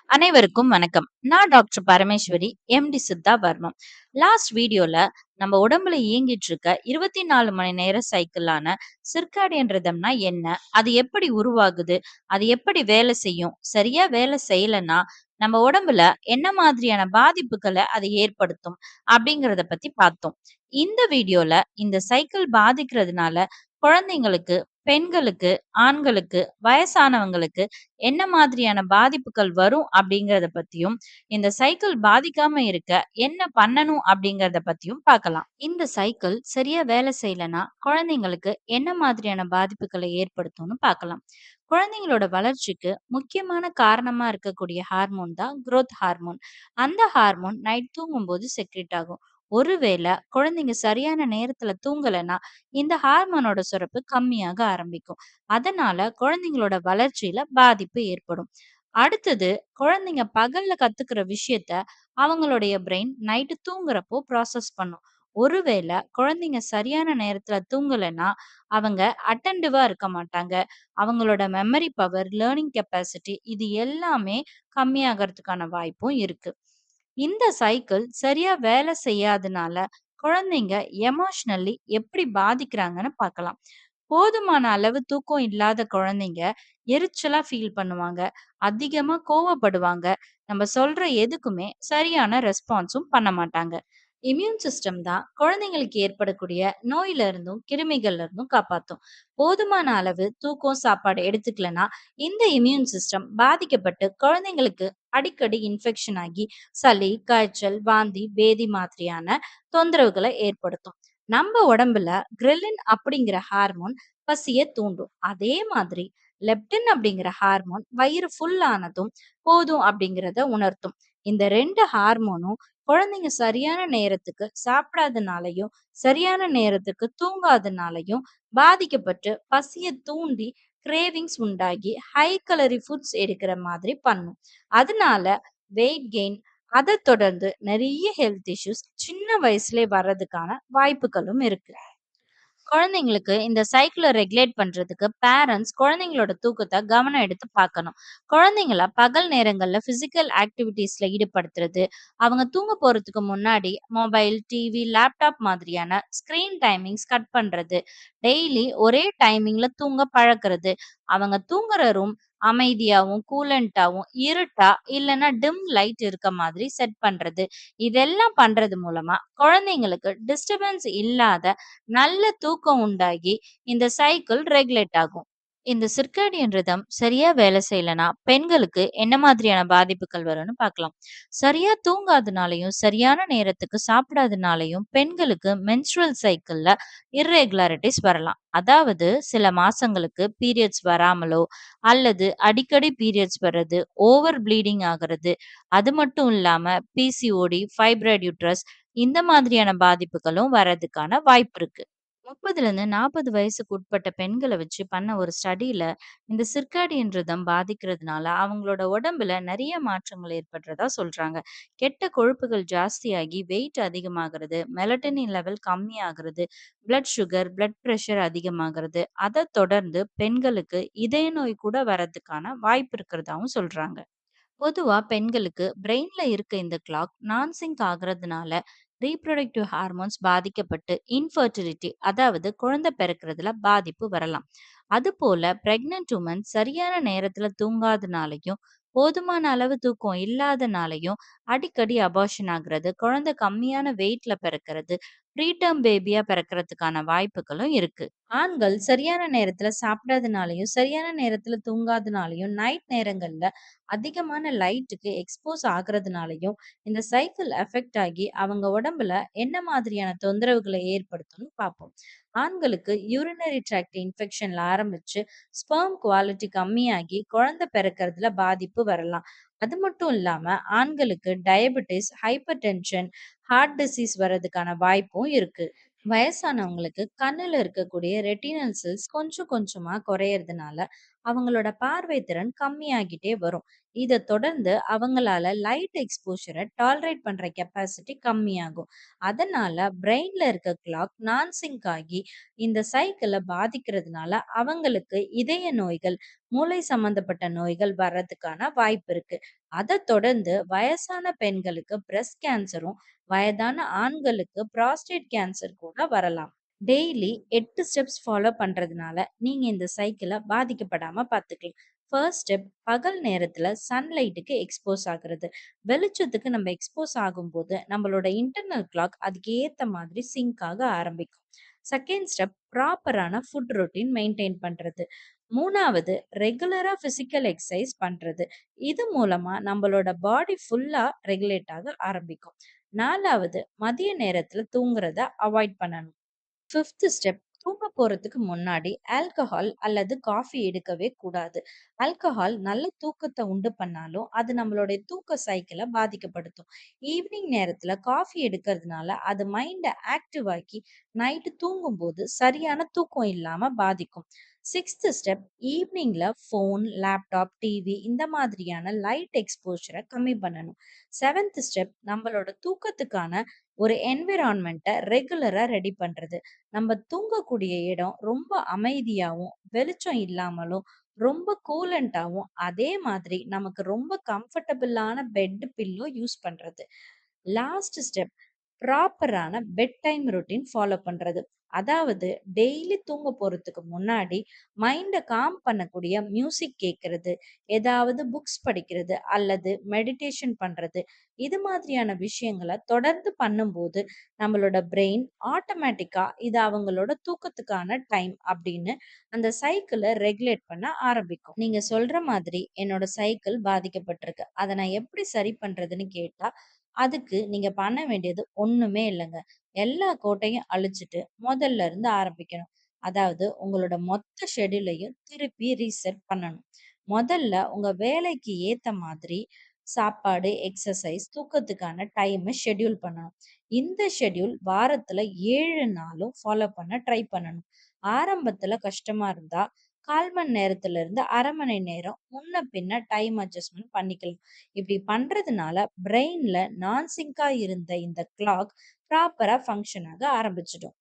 அனைவருக்கும் வணக்கம். நான் டாக்டர் பரமேஸ்வரி, எம்டி சித்தா வர்மம். லாஸ்ட் வீடியோல நம்ம உடம்புல இயங்கிட்டு இருக்க 24 மணி நேர சைக்கிளான சிர்காடியன் ரிதம்னா என்ன? அது எப்படி உருவாகுது? அது எப்படி வேலை செய்யும்? சரியா வேலை செய்யலன்னா, நம்ம உடம்புல என்ன மாதிரியான பாதிப்புகள அது ஏற்படுத்தும்? அப்படிங்கிறத பத்தி பார்த்தோம். இந்த வீடியோல இந்த சைக்கிள் பாதிக்கிறதுனால குழந்தைங்களுக்கு, பெண்களுக்கு, ஆண்களுக்கு, வயசானவங்களுக்கு என்ன மாதிரியான பாதிப்புகள் வரும் அப்படிங்கிறத பத்தியும், இந்த சைக்கிள் பாதிக்காம இருக்க என்ன பண்ணணும் அப்படிங்கிறத பத்தியும் பார்க்கலாம். இந்த சைக்கிள் சரியா வேலை செய்யலன்னா, குழந்தைங்களுக்கு என்ன மாதிரியான பாதிப்புகளை ஏற்படுத்தும்னு பார்க்கலாம். குழந்தைங்களோட வளர்ச்சிக்கு முக்கியமான காரணமா இருக்கக்கூடிய ஹார்மோன் தான் குரோத் ஹார்மோன். அந்த ஹார்மோன் நைட் தூங்கும்போது செக்ரேட் ஆகும். ஒருவேளை குழந்தைங்க சரியான நேரத்துல தூங்கலைன்னா இந்த ஹார்மோனோட சுரப்பு கம்மியாக ஆரம்பிக்கும். அதனால குழந்தைங்களோட வளர்ச்சியில பாதிப்பு ஏற்படும். அடுத்தது, குழந்தைங்க பகல்ல கத்துக்கிற விஷயத்த அவங்களுடைய பிரெயின் நைட்டு தூங்குறப்போ ப்ராசஸ் பண்ணும். ஒருவேளை குழந்தைங்க சரியான நேரத்துல தூங்கலைன்னா, அவங்க அட்டென்டிவா இருக்க மாட்டாங்க. அவங்களோட மெமரி பவர், லேர்னிங் கெப்பாசிட்டி இது எல்லாமே கம்மியாகறதுக்கான வாய்ப்பும் இருக்கு. இந்த சைக்கிள் சரியா வேலை செய்யாதனால குழந்தைங்க எமோஷனலி எப்படி பாதிக்கிறாங்கன்னு பார்க்கலாம். போதுமான அளவு தூக்கம் இல்லாத குழந்தைங்க எரிச்சலா ஃபீல் பண்ணுவாங்க. அதிகமா கோவப்படுவாங்க. நம்ம சொல்ற எதுக்குமே சரியான ரெஸ்பான்ஸும் பண்ண மாட்டாங்க. இம்யூன் சிஸ்டம் தான் குழந்தைங்களுக்கு ஏற்படக்கூடிய நோயில இருந்தும், கிருமிகள்ல இருந்தும் காப்பாத்தும். போதுமான அளவு தூக்கம், சாப்பாடு எடுத்துக்கலனா, இந்த இம்யூன் சிஸ்டம் பாதிக்கப்பட்டு குழந்தைங்களுக்கு அடிக்கடி இன்ஃபெக்ஷன் ஆகி சளி, காய்ச்சல், வாந்தி, பேதி மாதிரியான தொந்தரவுகளை ஏற்படுத்தும். நம்ம உடம்புல கிரெலின் அப்படிங்கிற ஹார்மோன் பசிய தூண்டும். அதே மாதிரி லெப்டின் அப்படிங்கிற ஹார்மோன் வயிறு ஃபுல் ஆனதும் போதும் அப்படிங்கிறத உணர்த்தும். இந்த 2 ஹார்மோனும் குழந்தைங்க சரியான நேரத்துக்கு சாப்பிடாதனாலயும், சரியான நேரத்துக்கு தூங்காதனாலயும் பாதிக்கப்பட்டு பசிய தூண்டி கிரேவிங்ஸ் உண்டாகி ஹை கலரி ஃபுட்ஸ் எடுக்கிற மாதிரி பண்ணும். அதனால வெயிட் கெயின், அத தொடர்ந்து நெறைய ஹெல்த் இஷ்யூஸ் சின்ன வயசுலயே வர்றதுக்கான வாய்ப்புகளும் இருக்கு. குழந்தைங்களுக்கு இந்த சைக்கிள ரெகுலேட் பண்றதுக்கு பேரண்ட்ஸ் குழந்தைங்களோட தூக்கத்த கவனம் எடுத்து பார்க்கணும். குழந்தைங்கள பகல் நேரங்கள்ல பிசிக்கல் ஆக்டிவிட்டீஸ்ல ஈடுபடுத்துறது, அவங்க தூங்க போறதுக்கு முன்னாடி மொபைல், டிவி, லேப்டாப் மாதிரியான ஸ்கிரீன் டைமிங்ஸ் கட் பண்றது, டெய்லி ஒரே டைமிங்ல தூங்க பழக்குறது, அவங்க தூங்குற ரூம் அமைதியாவும், கூலண்டாவும், இருட்டா இல்லன்னா டிம் லைட் இருக்க மாதிரி செட் பண்றது. இதெல்லாம் பண்றது மூலமா குழந்தைங்களுக்கு டிஸ்டர்பன்ஸ் இல்லாத நல்ல தூக்கம் உண்டாகி இந்த சைக்கிள் ரெகுலேட் ஆகும். இந்த சிர்காடியன் ரிதம் சரியா வேலை செய்யலனா பெண்களுக்கு என்ன மாதிரியான பாதிப்புகள் வரும்னு பார்க்கலாம். சரியா தூங்காதனாலையும், சரியான நேரத்துக்கு சாப்பிடாதனாலையும் பெண்களுக்கு மென்ஸ்ட்ரல் சைக்கிள்ல இர்ரெகுலாரிட்டிஸ் வரலாம். அதாவது சில மாசங்களுக்கு பீரியட்ஸ் வராமலோ அல்லது அடிக்கடி பீரியட்ஸ் வர்றது, ஓவர் ப்ளீடிங் ஆகுறது, அது மட்டும் இல்லாம பிசிஓடி, ஃபைப்ராய்ட் யூட்ரஸ் இந்த மாதிரியான பாதிப்புகளும் வரதுக்கான வாய்ப்பு இருக்கு. 30லேருந்து 40 வயசுக்கு உட்பட்ட பெண்கள வச்சு பண்ண ஒரு ஸ்டடில, இந்த சிர்காடியன் ரிதம் பாதிக்கிறதுனால அவங்களோட உடம்புல நெறைய மாற்றங்கள் ஏற்படுறதா சொல்றாங்க. கெட்ட கொழுப்புகள் ஜாஸ்தியாகி வெயிட் அதிகமாகுறது, மெலட்டனின் லெவல் கம்மியாகுறது, பிளட் சுகர், பிளட் பிரஷர் அதிகமாகுறது, அத தொடர்ந்து பெண்களுக்கு இதய நோய் கூட வரதுக்கான வாய்ப்பு இருக்கிறதாவும் சொல்றாங்க. பொதுவா பெண்களுக்கு பிரெயின்ல இருக்க இந்த கிளாக் நான்சிங்க் ஆகுறதுனால ரீப்ரொடக்டிவ் ஹார்மோன்ஸ் பாதிக்கப்பட்டு இன்ஃபர்டிலிட்டி அதாவது குழந்தை பிறக்கிறதுல பாதிப்பு வரலாம். அதுபோல பிரெக்னன்ட் உமன் சரியான நேரத்துல தூங்காதனாலையும் போதுமான அளவு தூக்கம் இல்லாதனாலையும் அடிக்கடி அபார்ஷன் ஆகுறது, குழந்தை கம்மியான வெயிட்ல பிறக்கிறது, ப்ரீடம் பேபியா பிறக்கிறதுக்கான வாய்ப்புகளும் இருக்கு. ஆண்கள் சரியான நேரத்துல சாப்பிடாதனாலயும், சரியான நேரத்துல தூங்காதனாலயும், நைட் நேரங்கள்ல அதிகமான லைட்டுக்கு எக்ஸ்போஸ் ஆகுறதுனாலயும், இந்த சைக்கிள் அஃபெக்ட் ஆகி அவங்க உடம்புல என்ன மாதிரியான தொந்தரவுகளை ஏற்படுத்தும்னு பார்ப்போம். ஆண்களுக்கு யூரினரி ட்ராக்ட் இன்ஃபெக்ஷன்ல ஆரம்பிச்சு, ஸ்பெர்ம் குவாலிட்டி கம்மியாகி, குழந்தை பிறக்கறதுல பாதிப்பு வரலாம். அது மட்டும் இல்லாம, ஆண்களுக்கு diabetes, hypertension, heart disease வர்றதுக்கான வாய்ப்பும் இருக்கு. வயசானவங்களுக்கு கண்ணுல இருக்கக்கூடிய ரெட்டினல் செல்ஸ் கொஞ்சம் கொஞ்சமா குறையறதுனால அவங்களோட பார்வை திறன் கம்மியாகிட்டே வரும். இத தொடர்ந்து அவங்களால லைட் எக்ஸ்போஷர டாலரேட் பண்ற கெப்பாசிட்டி கம்மியாகும். அதனால பிரெயின்ல இருக்க கிளாக் நான் சிங்க் ஆகி இந்த சைக்கிள பாதிக்கிறதுனால அவங்களுக்கு இதய நோய்கள், மூளை சம்பந்தப்பட்ட நோய்கள் வர்றதுக்கான வாய்ப்பு இருக்கு. அத தொடர்ந்து வயசான பெண்களுக்கு பிரஸ்ட் கேன்சரும், வயதான ஆண்களுக்கு புரோஸ்டேட் கேன்சர் கூட வரலாம். டெய்லி 8 ஸ்டெப்ஸ் ஃபாலோ பண்றதுனால நீங்க இந்த சைக்கிள பாதிக்கப்படாம பார்த்துக்கலாம். ஃபர்ஸ்ட் ஸ்டெப் பகல் நேரத்துல சன்லைட்டுக்கு எக்ஸ்போஸ் ஆகுறது. வெளிச்சத்துக்கு நம்ம எக்ஸ்போஸ் ஆகும்போது நம்மளோட இன்டர்னல் கிளாக் அதுக்கு ஏத்த மாதிரி சிங்க் ஆக ஆரம்பிக்கும். செகண்ட் ஸ்டெப் ப்ராப்பரான ஃபுட் ரொட்டீன் மெயின்டைன் பண்றது. மூணாவது ரெகுலரா பிசிக்கல் எக்சர்சைஸ் பண்றது. இது மூலமா நம்மளோட பாடி ஃபுல்லா ரெகுலேட் ஆக ஆரம்பிக்கும். நாலாவது மதிய நேரத்துல தூங்குறத அவாய்ட் பண்ணணும். ஃபிஃப்த் ஸ்டெப் தூங்க போறதுக்கு முன்னாடி ஆல்கஹால் அல்லது காஃபி எடுக்கவே கூடாது. ஆல்கஹால் நல்ல தூக்கத்த உண்டு பண்ணாலும், அது நம்மளுடைய தூக்க சைக்கிள பாதிக்கப்படுத்தும். ஈவினிங் நேரத்துல காஃபி எடுக்கிறதுனால, அது மைண்ட ஆக்டிவ் ஆக்கி, நைட்டு தூங்கும்போது சரியான தூக்கம் இல்லாம பாதிக்கும். சிக்ஸ்த் ஸ்டெப் ஈவினிங்ல ஃபோன், லேப்டாப், டிவி இந்த மாதிரியான லைட் எக்ஸ்போஷர கம்மி பண்ணணும். செவன்த் ஸ்டெப் நம்மளோட தூக்கத்துக்கான ஒரு என்விரான்மென்ட்ட ரெகுலரா ரெடி பண்றது. நம்ம தூங்கக்கூடிய இடம் ரொம்ப அமைதியாவும், வெளிச்சம் இல்லாமலும், ரொம்ப கூலண்டாவும், அதே மாதிரி நமக்கு ரொம்ப கம்ஃபர்டபிளான பெட் பில்லோ யூஸ் பண்றது. லாஸ்ட் ஸ்டெப் ப்ராப்பரான பெட் டைம் ரொட்டீன் ஃபாலோ பண்றது. அதாவது டெய்லி தூங்க போறதுக்கு முன்னாடி மைண்ட காம் பண்ணக்கூடிய மியூசிக் கேட்கறது, ஏதாவது புக்ஸ் படிக்கிறது அல்லது மெடிடேஷன் பண்றது. இது மாதிரியான விஷயங்கள தொடர்ந்து பண்ணும்போது நம்மளோட பிரெயின் ஆட்டோமேட்டிக்கா இது அவங்களோட தூக்கத்துக்கான டைம் அப்படின்னு அந்த சைக்கிள ரெகுலேட் பண்ண ஆரம்பிக்கும். நீங்க சொல்ற மாதிரி என்னோட சைக்கிள் பாதிக்கப்பட்டிருக்கு. அத நான் எப்படி சரி பண்றதுன்னு கேட்டா, அதுக்கு நீங்க பண்ண வேண்டியது ஒண்ணுமே இல்லங்க. எல்லா கோட்டையும் அழிச்சுட்டு முதல்ல இருந்து ஆரம்பிக்கணும். அதாவது உங்களோட மொத்த ஷெட்யூலையும் திருப்பி ரீசெட் பண்ணணும். முதல்ல உங்க வேலைக்கு ஏத்த மாதிரி சாப்பாடு, எக்ஸர்சைஸ், தூக்கத்துக்கான டைம ஷெட்யூல் பண்ணணும். இந்த ஷெட்யூல் வாரத்துல 7 நாளும் ஃபாலோ பண்ண ட்ரை பண்ணணும். ஆரம்பத்துல கஷ்டமா இருந்தா 1/4 மணி நேரத்துல இருந்து 1/2 மணி நேரம் முன்ன பின்ன டைம் அட்ஜஸ்ட்மென்ட் பண்ணிக்கலாம். இப்படி பண்றதுனால பிரெயின்ல நான் சிங்கா இருந்த இந்த கிளாக் ப்ராப்பரா ஃபங்ஷன் ஆக ஆரம்பிச்சிடும்.